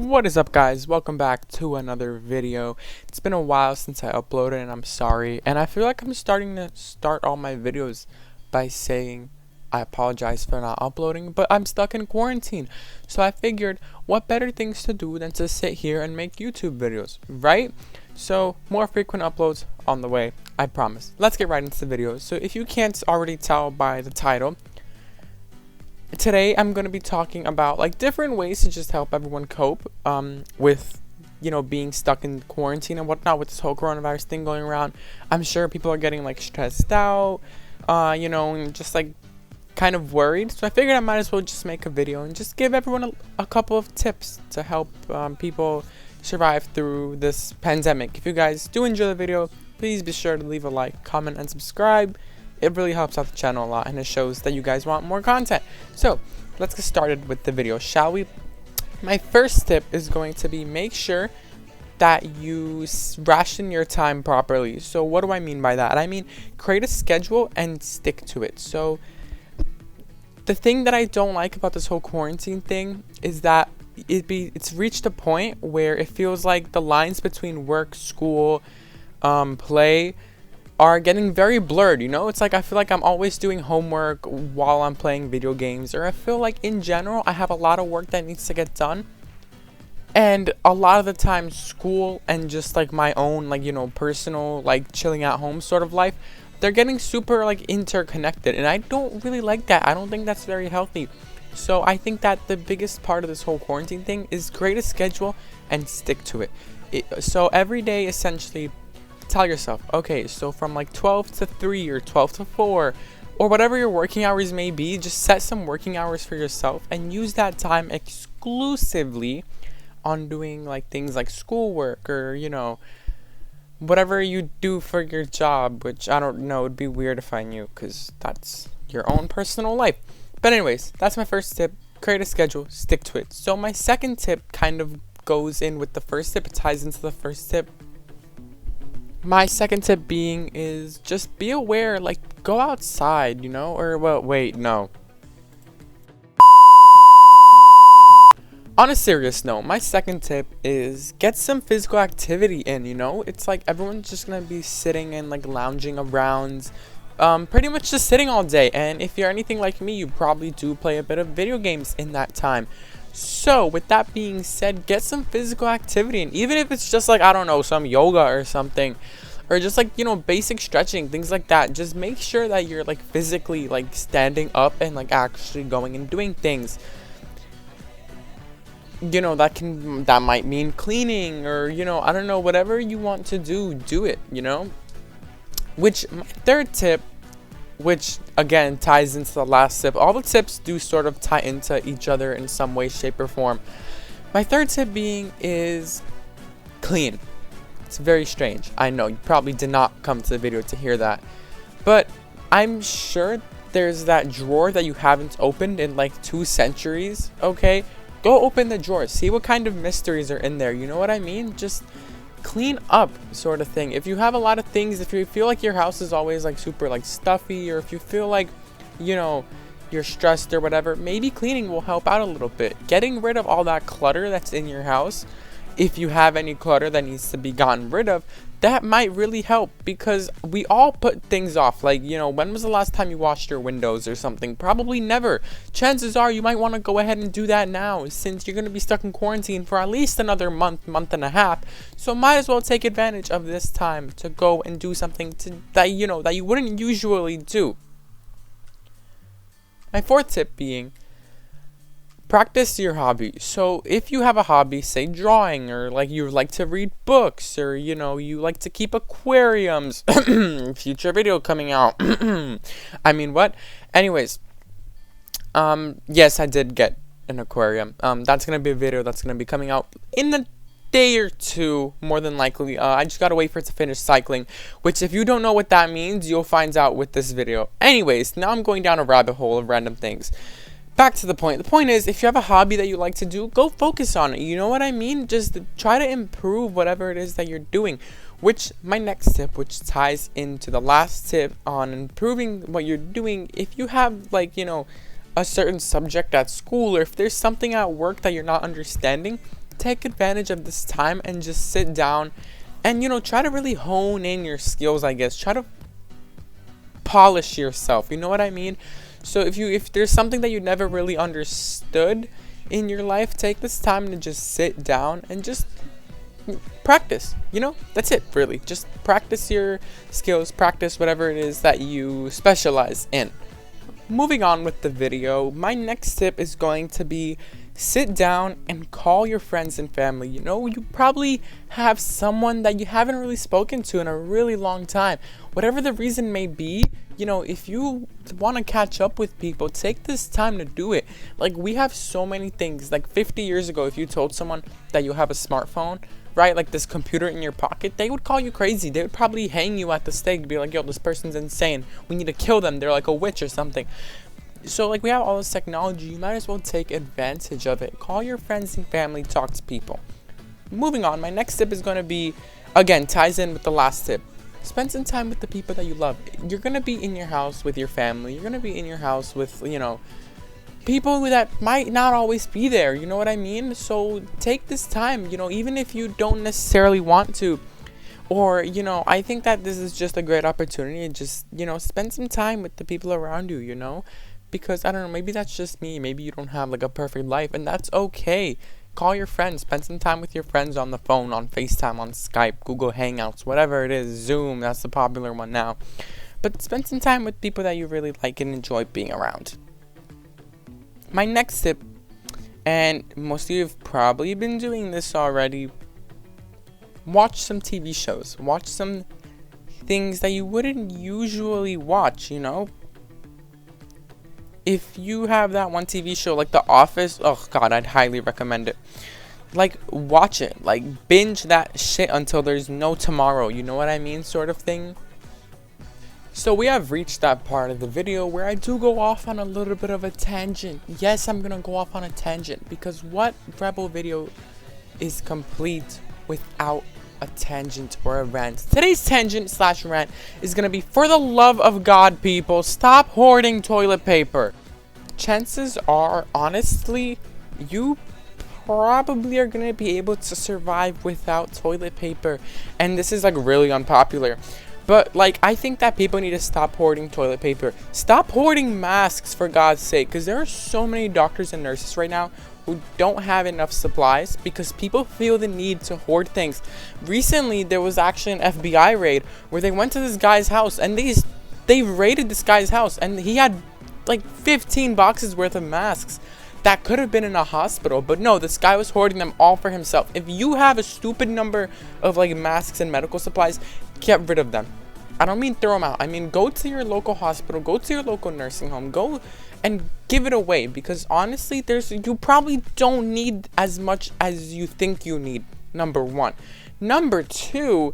What is up, guys? Welcome back to another video. It's been a while since I uploaded and I'm sorry, and I feel like I'm starting to start all my videos by saying I apologize for not uploading, but I'm stuck in quarantine, so I figured what better things to do than to sit here and make YouTube videos, right? So more frequent uploads on the way, I promise. Let's get right into the video. So if you can't already tell by the title, today I'm going to be talking about like different ways to just help everyone cope with being stuck in quarantine and whatnot with this whole coronavirus thing going around. I'm sure people are getting like stressed out, and just like kind of worried, so I figured I might as well just make a video and just give everyone a couple of tips to help people survive through this pandemic. If you guys do enjoy the video, please be sure to leave a like, comment, and subscribe. It really helps out the channel a lot, and it shows that you guys want more content. So let's get started with the video, shall we? My first tip is going to be make sure that you ration your time properly. So what do I mean by that? I mean create a schedule and stick to it. So the thing that I don't like about this whole quarantine thing is that it's reached a point where it feels like the lines between work, school, play are getting very blurred. It's like I feel like I'm always doing homework while I'm playing video games, or I feel like in general I have a lot of work that needs to get done, and a lot of the time school and just like my own personal chilling at home sort of life, they're getting super interconnected, and I don't really like that. I don't think that's very healthy. So I think that the biggest part of this whole quarantine thing is create a schedule and stick to it. So every day essentially tell yourself, okay, so from 12 to 3 or 12 to 4 or whatever your working hours may be, just set some working hours for yourself and use that time exclusively on doing things like schoolwork or whatever you do for your job, which I don't know, it'd be weird if I knew because that's your own personal life. But anyways, that's my first tip. Create a schedule, stick to it. So my second tip kind of goes in with the first tip. It ties into the first tip. My second tip being is just be aware, go outside, or well, wait, no. On a serious note, my second tip is get some physical activity in, It's like everyone's just gonna be sitting and lounging around, pretty much just sitting all day. And if you're anything like me, you probably do play a bit of video games in that time. So with that being said, get some physical activity, and even if it's just I don't know, some yoga or something, or just basic stretching, things like that, just make sure that you're physically standing up and actually going and doing things. That might mean cleaning, or I don't know, whatever you want to do it, Which my third tip, which again ties into the last tip, all the tips do sort of tie into each other in some way, shape, or form. My third tip being is clean. It's very strange, I know, you probably did not come to the video to hear that, but I'm sure there's that drawer that you haven't opened in 2 centuries. Okay, go open the drawer, see what kind of mysteries are in there, you know what I mean? Just clean up, sort of thing. If you have a lot of things, if you feel like your house is always super stuffy, or if you feel like you're stressed or whatever, maybe cleaning will help out a little bit. Getting rid of all that clutter that's in your house, if you have any clutter that needs to be gotten rid of, that might really help, because we all put things off. When was the last time you washed your windows or something? Probably never. Chances are you might want to go ahead and do that now, since you're going to be stuck in quarantine for at least another month and a half. So might as well take advantage of this time to go and do something that you wouldn't usually do. My fourth tip being practice your hobby. So if you have a hobby, say drawing, or you like to read books, or you like to keep aquariums, future video coming out. I mean, what? Anyways, yes, I did get an aquarium. That's gonna be a video that's gonna be coming out in a day or two, more than likely. I just gotta wait for it to finish cycling, which if you don't know what that means, you'll find out with this video. Anyways, now I'm going down a rabbit hole of random things. Back to the point. The point is, if you have a hobby that you like to do, go focus on it. You know what I mean? Just try to improve whatever it is that you're doing. Which, my next tip, which ties into the last tip on improving what you're doing, if you have, a certain subject at school, or if there's something at work that you're not understanding, take advantage of this time and just sit down and, you know, try to really hone in your skills, I guess. Try to polish yourself, you know what I mean? So if there's something that you never really understood in your life, take this time to just sit down and just practice. You know, that's it, really. Just practice your skills, practice whatever it is that you specialize in. Moving on with the video, my next tip is going to be sit down and call your friends and family. You know, you probably have someone that you haven't really spoken to in a really long time. Whatever the reason may be, you know, if you want to catch up with people, take this time to do it. Like, we have so many things. Like 50 years ago, if you told someone that you have a smartphone, right, like this computer in your pocket, they would call you crazy. They would probably hang you at the stake, be like, yo, this person's insane, we need to kill them, they're like a witch or something. So like, we have all this technology, you might as well take advantage of it. Call your friends and family, talk to people. Moving on, my next tip is going to be, again, ties in with the last tip. Spend some time with the people that you love. You're going to be in your house with your family, you're going to be in your house with, you know, people that might not always be there, you know what I mean? So take this time, you know, even if you don't necessarily want to, or, you know, I think that this is just a great opportunity to just, you know, spend some time with the people around you, you know, because I don't know, maybe that's just me, maybe you don't have like a perfect life, and that's okay. Call your friends, spend some time with your friends on the phone, on FaceTime, on Skype, Google Hangouts, whatever it is, Zoom, that's the popular one now. But spend some time with people that you really like and enjoy being around. My next tip, and most of you have probably been doing this already, watch some TV shows. Watch some things that you wouldn't usually watch, you know? If you have that one TV show like The Office, oh god, I'd highly recommend it. Like, watch it. Like, binge that shit until there's no tomorrow, you know what I mean, sort of thing. So we have reached that part of the video where I do go off on a little bit of a tangent. Yes, I'm gonna go off on a tangent, because what Rebel video is complete without a tangent or a rant? Today's tangent slash rant is gonna be, for the love of God, people, stop hoarding toilet paper. Chances are, honestly, you probably are gonna be able to survive without toilet paper. And this is like really unpopular, but like, I think that people need to stop hoarding toilet paper. Stop hoarding masks, for God's sake, because there are so many doctors and nurses right now who don't have enough supplies because people feel the need to hoard things. Recently, there was actually an FBI raid where they went to this guy's house and they raided this guy's house, and he had like 15 boxes worth of masks that could have been in a hospital, but no, this guy was hoarding them all for himself. If you have a stupid number of like masks and medical supplies, get rid of them. I don't mean throw them out. I mean, go to your local hospital, go to your local nursing home, go and give it away, because honestly, you probably don't need as much as you think you need. Number one. Number two,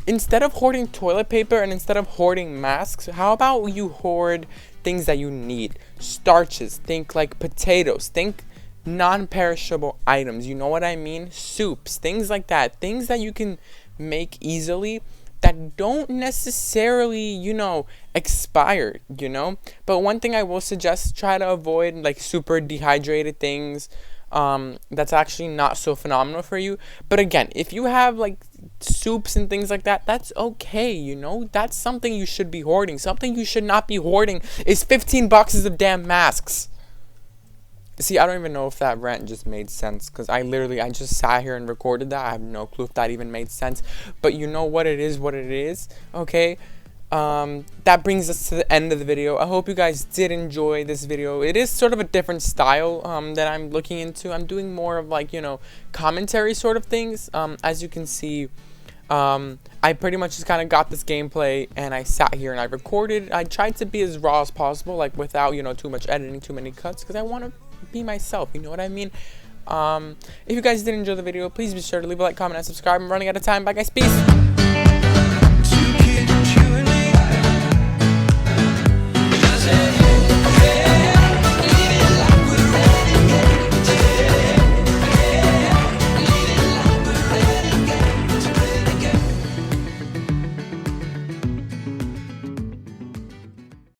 instead of hoarding toilet paper and instead of hoarding masks, how about you hoard things that you need? Starches, think like potatoes, think non-perishable items, you know what I mean? Soups, things like that, things that you can make easily that don't necessarily, you know, expire, you know? But one thing I will suggest, try to avoid like super dehydrated things. That's actually not so phenomenal for you. But again, if you have like soups and things like that, that's okay, you know? That's something you should be hoarding. Something you should not be hoarding is 15 boxes of damn masks. See, I don't even know if that rant just made sense, because I just sat here and recorded that. I have no clue if that even made sense. But you know what it is, okay? That brings us to the end of the video. I hope you guys did enjoy this video. It is sort of a different style that I'm looking into. I'm doing more of like, you know, commentary sort of things. As you can see, I pretty much just kind of got this gameplay and I sat here and I recorded. I tried to be as raw as possible, like without, you know, too much editing, too many cuts, because I want to be myself, you know what I mean? If you guys did enjoy the video, please be sure to leave a like, comment, and subscribe. I'm running out of time. Bye guys, peace.